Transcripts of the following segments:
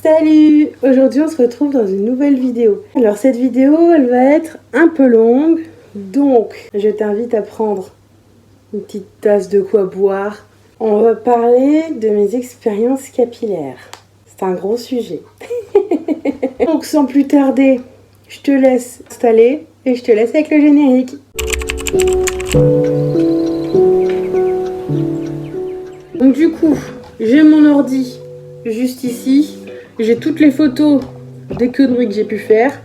Salut! Aujourd'hui on se retrouve dans une nouvelle vidéo. Alors cette vidéo elle va être un peu longue, donc je t'invite à prendre une petite tasse de quoi boire. On va parler de mes expériences capillaires. C'est un gros sujet. Donc sans plus tarder, je te laisse installer et je te laisse avec le générique. Donc du coup, j'ai mon ordi juste ici. J'ai toutes les photos des conneries que j'ai pu faire.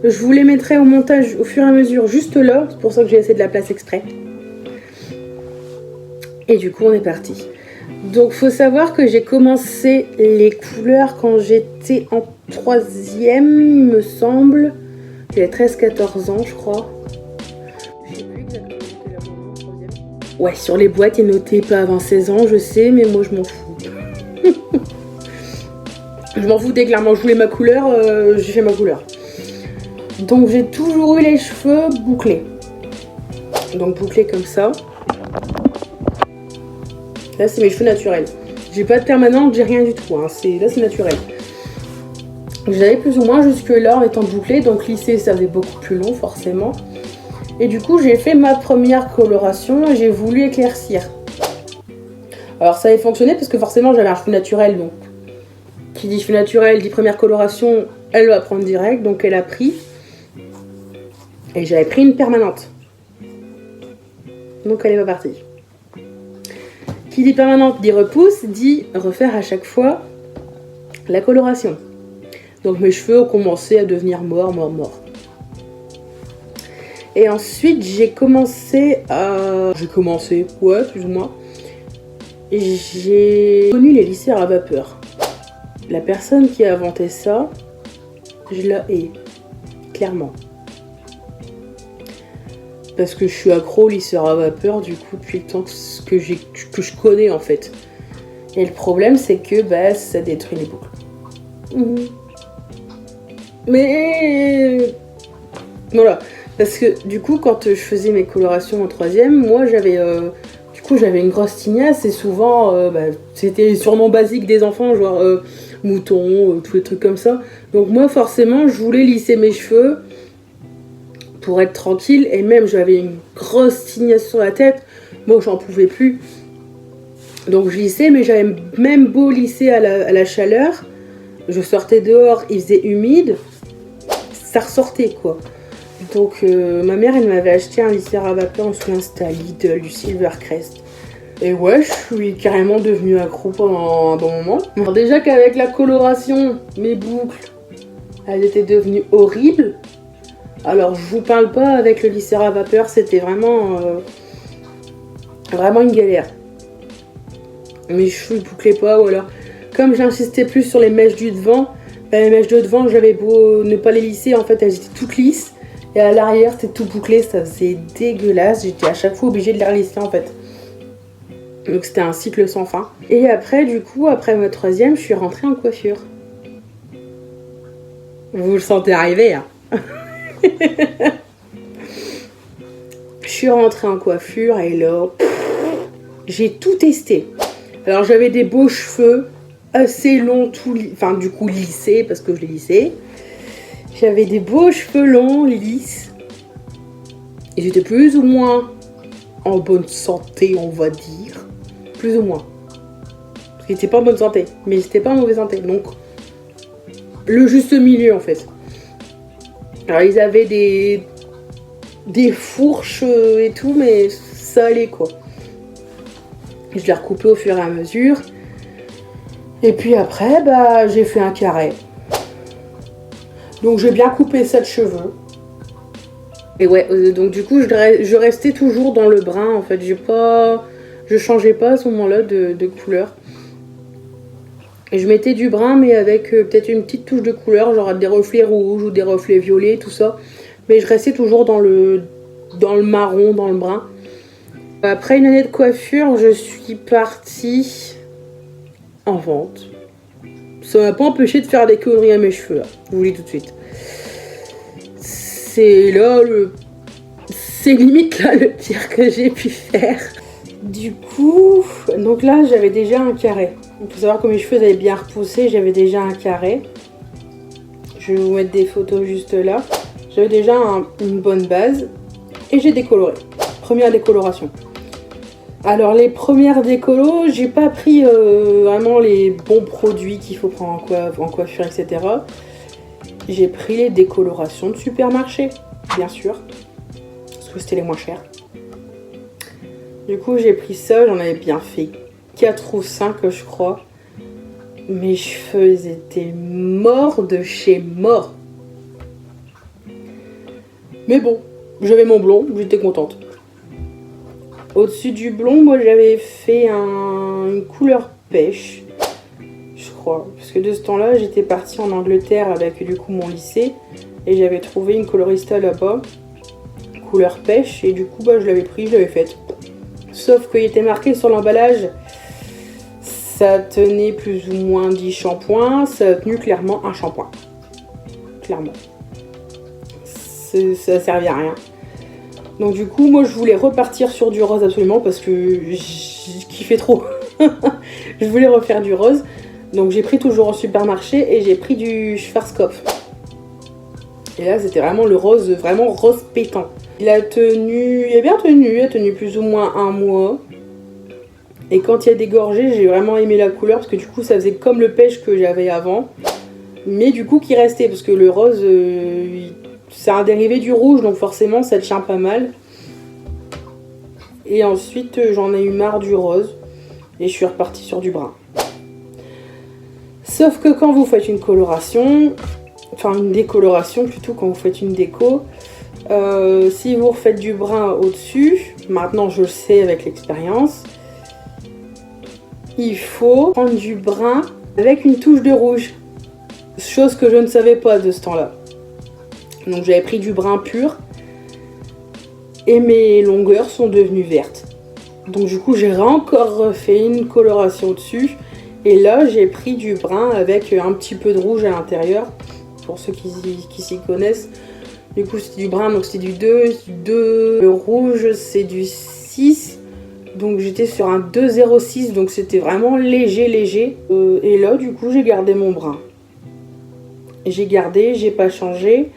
Je vous les mettrai au montage au fur et à mesure juste là. C'est pour ça que j'ai laissé de la place exprès. Et du coup, on est parti. Donc, faut savoir que j'ai commencé les couleurs quand j'étais en 3e, il me semble. J'avais 13-14 ans, je crois. Je sais plus exactement quel âge on est en 3e. Ouais, sur les boîtes, il est noté pas avant 16 ans, je sais, mais moi, je m'en fous. Je m'en foutais clairement, je voulais ma couleur, j'ai fait ma couleur. Donc j'ai toujours eu les cheveux bouclés. Donc bouclés comme ça. Là c'est mes cheveux naturels. J'ai pas de permanente, j'ai rien du tout. Hein. Là c'est naturel. J'avais plus ou moins jusque là en étant bouclée. Donc lissé ça faisait beaucoup plus long forcément. Et du coup j'ai fait ma première coloration et j'ai voulu éclaircir. Alors ça avait fonctionné parce que forcément j'avais un cheveu naturel donc. Qui dit cheveux naturel, dit première coloration, elle va prendre direct, donc elle a pris. Et j'avais pris une permanente. Donc elle est pas partie. Qui dit permanente dit repousse, dit refaire à chaque fois la coloration. Donc mes cheveux ont commencé à devenir morts. Et ensuite j'ai commencé, ouais, plus ou moins. J'ai connu les lisseurs à vapeur. La personne qui a inventé ça, je la hais, clairement. Parce que je suis accro au lisseur à vapeur, du coup, depuis le temps que je connais, en fait. Et le problème, c'est que ça détruit les boucles. Mais... Voilà. Parce que, du coup, quand je faisais mes colorations en 3e, moi, j'avais une grosse tignasse et souvent, c'était surnom basique des enfants, genre... moutons, tous les trucs comme ça. Donc moi forcément je voulais lisser mes cheveux pour être tranquille et même j'avais une grosse tignasse sur la tête. Moi j'en pouvais plus. Donc je lissais mais j'avais même beau lisser à la chaleur. Je sortais dehors, il faisait humide. Ça ressortait quoi. Donc ma mère elle m'avait acheté un lisseur à vapeur, on se souvient c'était à Lidl, du Silvercrest. Et ouais, je suis carrément devenue accro pendant un bon moment. Alors déjà qu'avec la coloration, mes boucles, elles étaient devenues horribles. Alors je vous parle pas avec le lisseur à vapeur, c'était vraiment une galère. Mes cheveux ne bouclaient pas, ou alors comme j'insistais plus sur les mèches du devant, les mèches de devant, j'avais beau ne pas les lisser, en fait elles étaient toutes lisses. Et à l'arrière, c'était tout bouclé, ça faisait dégueulasse. J'étais à chaque fois obligée de les relisser en fait. Donc c'était un cycle sans fin. Et après, du coup, après ma 3e, je suis rentrée en coiffure. Vous le sentez arriver, hein. Je suis rentrée en coiffure et là, j'ai tout testé. Alors j'avais des beaux cheveux, assez longs, du coup lissés, parce que je les lissais. J'avais des beaux cheveux longs, lisses. Et j'étais plus ou moins en bonne santé, on va dire. Plus ou moins. Parce qu'ils n'étaient pas en bonne santé, mais ils n'étaient pas en mauvaise santé. Donc, le juste milieu en fait. Alors, ils avaient des fourches et tout, mais ça allait quoi. Je les recoupais au fur et à mesure. Et puis après, j'ai fait un carré. Donc, j'ai bien coupé 7 cheveux. Et ouais, donc du coup, je restais toujours dans le brun en fait. Je changeais pas à ce moment-là de couleur. Et je mettais du brun, mais avec peut-être une petite touche de couleur, genre des reflets rouges ou des reflets violets, tout ça. Mais je restais toujours dans le marron, dans le brun. Après une année de coiffure, je suis partie en vente. Ça m'a pas empêché de faire des conneries à mes cheveux, là. Je vous le dis tout de suite. C'est limite là le pire que j'ai pu faire. Du coup, donc là j'avais déjà un carré. Il faut savoir que mes cheveux avaient bien repoussé, j'avais déjà un carré. Je vais vous mettre des photos juste là. J'avais déjà une bonne base et j'ai décoloré. Première décoloration. Alors les premières décolos, j'ai pas pris vraiment les bons produits qu'il faut prendre en coiffure, etc. J'ai pris les décolorations de supermarché, bien sûr, parce que c'était les moins chers. Du coup j'ai pris ça, j'en avais bien fait 4 ou 5 je crois. Mes cheveux ils étaient morts de chez mort. Mais bon, j'avais mon blond, j'étais contente. Au-dessus du blond, moi j'avais fait une couleur pêche, je crois. Parce que de ce temps-là, j'étais partie en Angleterre avec du coup mon lycée. Et j'avais trouvé une colorista là-bas, couleur pêche. Et du coup, je l'avais pris, je l'avais faite. Sauf qu'il était marqué sur l'emballage, ça tenait plus ou moins 10 shampoings. Ça a tenu clairement un shampoing. Clairement. Ça servait à rien. Donc du coup, moi je voulais repartir sur du rose absolument parce que je kiffais trop. Je voulais refaire du rose. Donc j'ai pris toujours au supermarché et j'ai pris du Schwarzkopf. Et là c'était vraiment le rose, vraiment rose pétant. Il a bien tenu, il a tenu plus ou moins un mois. Et quand il a dégorgé, j'ai vraiment aimé la couleur parce que du coup ça faisait comme le pêche que j'avais avant. Mais du coup qui restait parce que le rose... c'est un dérivé du rouge, donc forcément ça tient pas mal. Et ensuite j'en ai eu marre du rose et je suis repartie sur du brun. Sauf que quand vous faites une coloration, enfin une décoloration plutôt, quand vous faites une déco, si vous refaites du brun au-dessus, maintenant je le sais avec l'expérience, il faut prendre du brun avec une touche de rouge. Chose que je ne savais pas de ce temps-là. Donc j'avais pris du brun pur et mes longueurs sont devenues vertes. Donc du coup j'ai encore refait une coloration au-dessus et là j'ai pris du brun avec un petit peu de rouge à l'intérieur pour ceux qui s'y connaissent. Du coup c'était du brun, donc c'était du 2, le rouge c'est du 6, donc j'étais sur un 2,06, donc c'était vraiment léger. Et là du coup j'ai gardé mon brun. J'ai gardé, j'ai pas changé.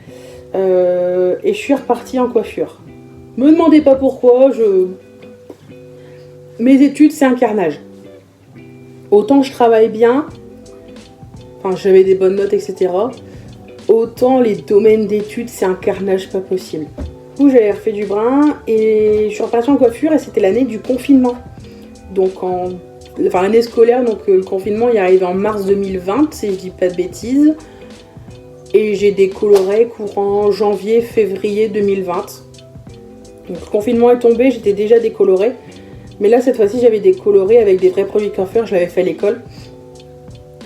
Et je suis repartie en coiffure. Me demandez pas pourquoi, mes études c'est un carnage. Autant je travaille bien, enfin j'avais des bonnes notes, etc. Autant les domaines d'études c'est un carnage pas possible. Du coup j'avais refait du brun et je suis repartie en coiffure et c'était l'année du confinement. Donc l'année scolaire, donc le confinement il est arrivé en mars 2020 si je dis pas de bêtises. Et j'ai décoloré courant janvier-février 2020. Donc le confinement est tombé, j'étais déjà décolorée. Mais là cette fois-ci j'avais décoloré avec des vrais produits de coiffeur, je l'avais fait à l'école.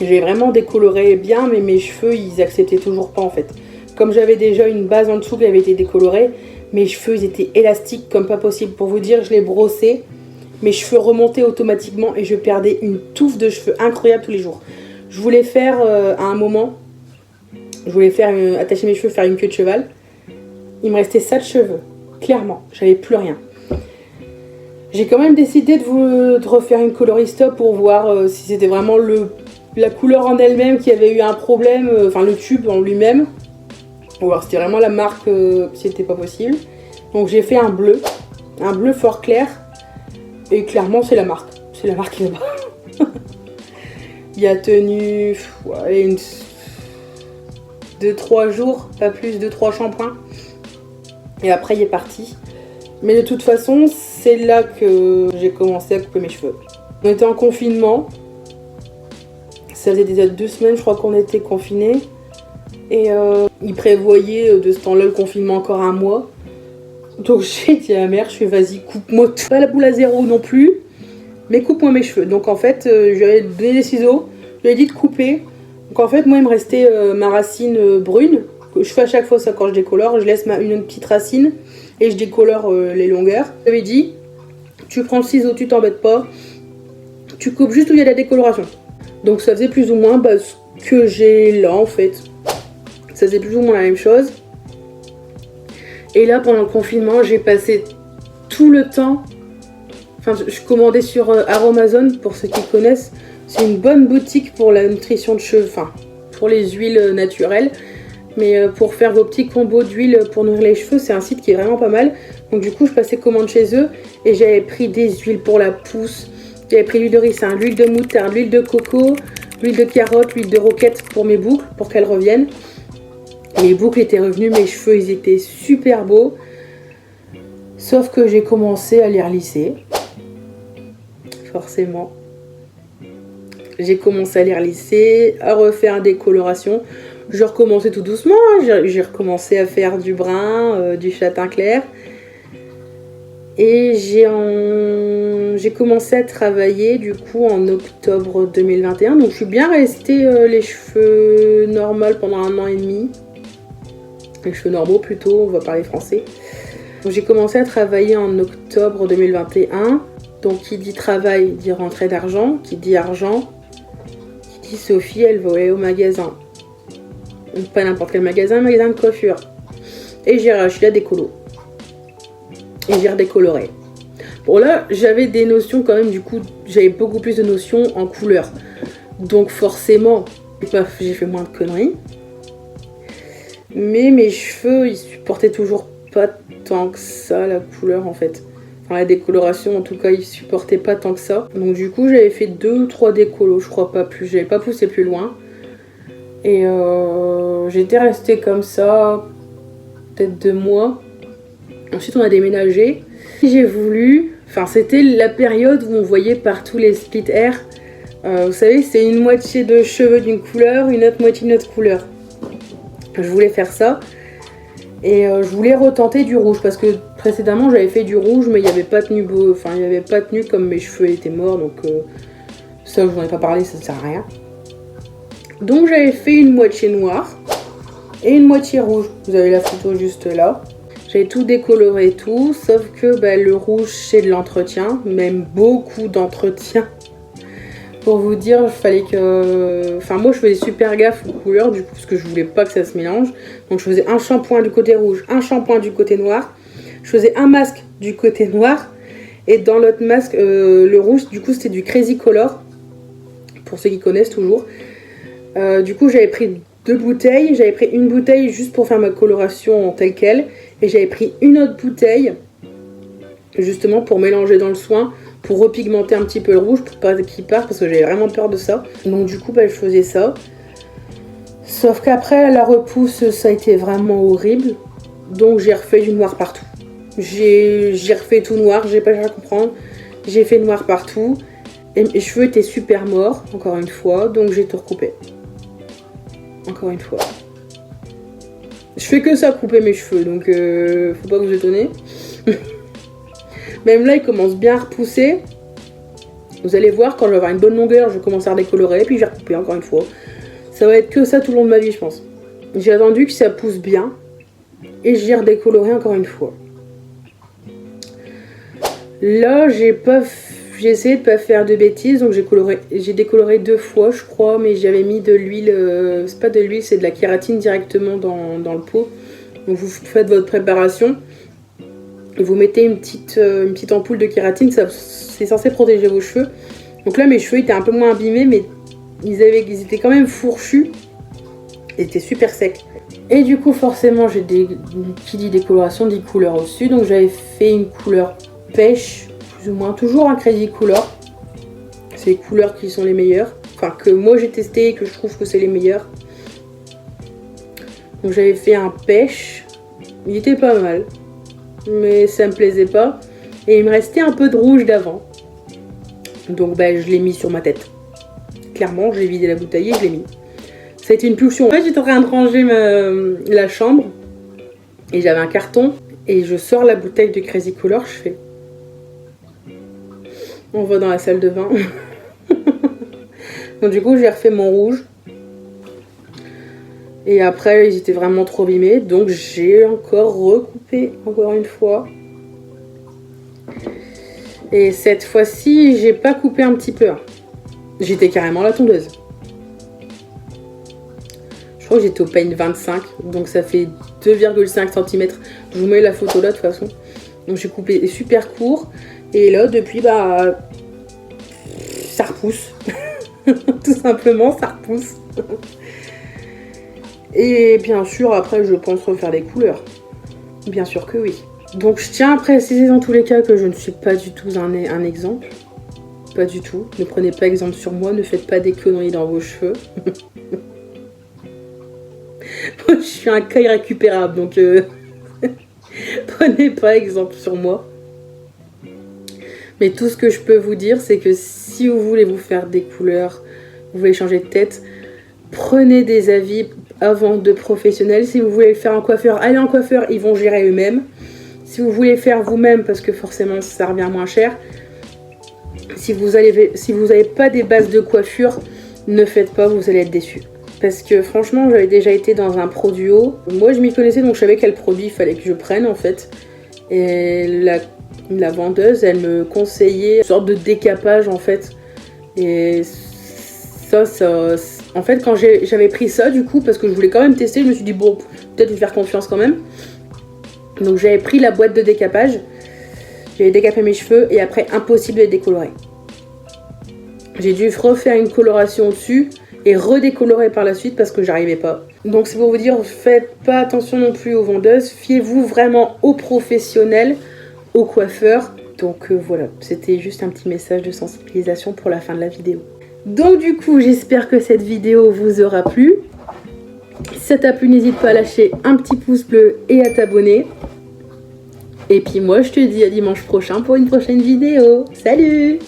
J'ai vraiment décoloré bien, mais mes cheveux ils acceptaient toujours pas en fait. Comme j'avais déjà une base en dessous qui avait été décolorée, mes cheveux ils étaient élastiques comme pas possible. Pour vous dire, je les brossais, mes cheveux remontaient automatiquement et je perdais une touffe de cheveux incroyable tous les jours. Je voulais faire à un moment... Je voulais attacher mes cheveux, faire une queue de cheval. Il me restait ça de cheveux. Clairement, j'avais plus rien. J'ai quand même décidé de refaire une colorista pour voir si c'était vraiment la couleur en elle-même qui avait eu un problème, enfin le tube en lui-même. Ou alors c'était vraiment la marque si c'était pas possible. Donc j'ai fait un bleu fort clair. Et clairement c'est la marque. C'est la marque qui est là-bas. Il a tenu 2-3 jours, pas plus, 2-3 shampoings. Et après il est parti. Mais de toute façon, c'est là que j'ai commencé à couper mes cheveux. On était en confinement. Ça faisait déjà 2 semaines, je crois qu'on était confinés. Et ils prévoyaient de ce temps-là le confinement encore un mois. Donc j'ai dit à ma mère, je fais vas-y, coupe-moi tout. Pas la boule à zéro non plus, mais coupe-moi mes cheveux. Donc en fait, je lui ai donné des ciseaux, je lui ai dit de couper. Donc en fait, moi il me restait ma racine brune. Je fais à chaque fois ça quand je décolore, je laisse une petite racine et je décolore les longueurs. J'avais dit, tu prends le ciseau, tu t'embêtes pas, tu coupes juste où il y a la décoloration. Donc ça faisait plus ou moins ce que j'ai là en fait. Ça faisait plus ou moins la même chose. Et là pendant le confinement, j'ai passé tout le temps, enfin je commandais sur Aromazone pour ceux qui connaissent. C'est une bonne boutique pour la nutrition de cheveux, enfin pour les huiles naturelles. Mais pour faire vos petits combos d'huile pour nourrir les cheveux, c'est un site qui est vraiment pas mal. Donc du coup, je passais commande chez eux et j'avais pris des huiles pour la pousse. J'avais pris l'huile de ricin, l'huile de moutarde, l'huile de coco, l'huile de carotte, l'huile de roquette pour mes boucles, pour qu'elles reviennent. Mes boucles étaient revenues, mes cheveux, ils étaient super beaux. Sauf que j'ai commencé à les relisser. Forcément. J'ai commencé à les relisser, à refaire des colorations. Je recommençais tout doucement, hein. J'ai recommencé à faire du brun, du châtain clair. Et j'ai commencé à travailler du coup en octobre 2021. Donc je suis bien restée les cheveux normaux pendant 1 an et demi. Les cheveux normaux plutôt, on va parler français. Donc j'ai commencé à travailler en octobre 2021. Donc qui dit travail dit rentrée d'argent. Qui dit argent, qui dit Sophie, elle va aller au magasin. Donc pas n'importe quel magasin, un magasin de coiffure. Et j'ai racheté la décolo. Et j'ai redécoloré. Bon là, j'avais des notions quand même, du coup, j'avais beaucoup plus de notions en couleur. Donc forcément, j'ai fait moins de conneries. Mais mes cheveux, ils supportaient toujours pas tant que ça la couleur en fait. Enfin la décoloration en tout cas, ils supportaient pas tant que ça. Donc du coup, j'avais fait 2 ou 3 décolos, je crois pas plus. J'avais pas poussé plus loin. Et j'étais restée comme ça, peut-être 2 mois. Ensuite, on a déménagé. J'ai voulu... Enfin, c'était la période où on voyait partout les split hair. Vous savez, c'est une moitié de cheveux d'une couleur, une autre moitié d'une autre couleur. Je voulais faire ça. Et je voulais retenter du rouge. Parce que précédemment, j'avais fait du rouge, mais il n'y avait pas tenu beau. Enfin, il n'y avait pas tenu comme mes cheveux étaient morts. Donc, ça, je n'en ai pas parlé, ça ne sert à rien. Donc, j'avais fait une moitié noire et une moitié rouge. Vous avez la photo juste là. J'avais tout décoloré et tout, sauf que le rouge c'est de l'entretien, même beaucoup d'entretien. Pour vous dire, il fallait que... Enfin moi je faisais super gaffe aux couleurs du coup, parce que je voulais pas que ça se mélange. Donc je faisais un shampoing du côté rouge, un shampoing du côté noir. Je faisais un masque du côté noir. Et dans l'autre masque, le rouge, du coup c'était du Crazy Color. Pour ceux qui connaissent toujours. Du coup j'avais pris 2 bouteilles. J'avais pris une bouteille juste pour faire ma coloration telle quelle. Et j'avais pris une autre bouteille, justement pour mélanger dans le soin, pour repigmenter un petit peu le rouge, pour pas qu'il parte, parce que j'avais vraiment peur de ça. Donc du coup, je faisais ça. Sauf qu'après, la repousse, ça a été vraiment horrible. Donc j'ai refait du noir partout. J'ai refait tout noir, j'ai pas cherché à comprendre. J'ai fait noir partout. Et mes cheveux étaient super morts, encore une fois, donc j'ai tout recoupé. Encore une fois. Je fais que ça, couper mes cheveux, donc faut pas vous étonner. Même là, il commence bien à repousser. Vous allez voir, quand je vais avoir une bonne longueur, je vais commencer à redécolorer, puis je vais recouper encore une fois. Ça va être que ça tout le long de ma vie, je pense. J'ai attendu que ça pousse bien, et j'ai redécoloré encore une fois. Là, j'ai essayé de pas faire de bêtises, donc j'ai décoloré 2 fois, je crois, mais j'avais mis de l'huile, c'est pas de l'huile, c'est de la kératine directement dans le pot. Donc vous faites votre préparation, et vous mettez une petite ampoule de kératine, c'est censé protéger vos cheveux. Donc là, mes cheveux étaient un peu moins abîmés, mais ils étaient quand même fourchus, ils étaient super secs. Et du coup, forcément, qui dit décoloration dit couleur au-dessus, donc j'avais fait une couleur pêche, plus ou moins, toujours un Crazy Color. C'est les couleurs qui sont les meilleures. Enfin, que moi j'ai testé et que je trouve que c'est les meilleures. Donc j'avais fait un pêche. Il était pas mal. Mais ça me plaisait pas. Et il me restait un peu de rouge d'avant. Donc je l'ai mis sur ma tête. Clairement, j'ai vidé la bouteille et je l'ai mis. Ça a été une pulsion. En fait, j'étais en train de ranger la chambre. Et j'avais un carton. Et je sors la bouteille de Crazy Color. Je fais... On va dans la salle de bain. Donc du coup, j'ai refait mon rouge. Et après, ils étaient vraiment trop abîmés. Donc j'ai encore recoupé, encore une fois. Et cette fois-ci, j'ai pas coupé un petit peu. J'étais carrément la tondeuse. Je crois que j'étais au pain 25. Donc ça fait 2,5 cm. Je vous mets la photo là de toute façon. Donc j'ai coupé super court. Et là, depuis, ça repousse. Tout simplement, ça repousse. Et bien sûr, après, je pense refaire les couleurs. Bien sûr que oui. Donc je tiens à préciser dans tous les cas que je ne suis pas du tout un exemple. Pas du tout. Ne prenez pas exemple sur moi, ne faites pas des conneries dans vos cheveux. Moi, je suis un cas irrécupérable, donc prenez pas exemple sur moi. Mais tout ce que je peux vous dire, c'est que si vous voulez vous faire des couleurs, vous voulez changer de tête, prenez des avis avant de professionnels. Si vous voulez faire un coiffeur, allez en coiffeur, ils vont gérer eux-mêmes. Si vous voulez faire vous-même, parce que forcément ça revient moins cher, si vous n'avez pas des bases de coiffure, ne faites pas, vous allez être déçus. Parce que franchement, j'avais déjà été dans un pro duo. Moi, je m'y connaissais, donc je savais quel produit il fallait que je prenne en fait. Et la vendeuse, elle me conseillait une sorte de décapage en fait. Et ça en fait, quand j'avais pris ça du coup, parce que je voulais quand même tester, je me suis dit bon, peut-être lui faire confiance quand même. Donc j'avais pris la boîte de décapage, j'avais décapé mes cheveux et après impossible de les décolorer. J'ai dû refaire une coloration au-dessus et redécolorer par la suite parce que j'arrivais pas. Donc c'est pour vous dire, faites pas attention non plus aux vendeuses, fiez-vous vraiment aux professionnels, aux coiffeurs. Donc voilà, c'était juste un petit message de sensibilisation pour la fin de la vidéo. Donc du coup, j'espère que cette vidéo vous aura plu. Si ça t'a plu, n'hésite pas à lâcher un petit pouce bleu et à t'abonner. Et puis moi, je te dis à dimanche prochain pour une prochaine vidéo. Salut!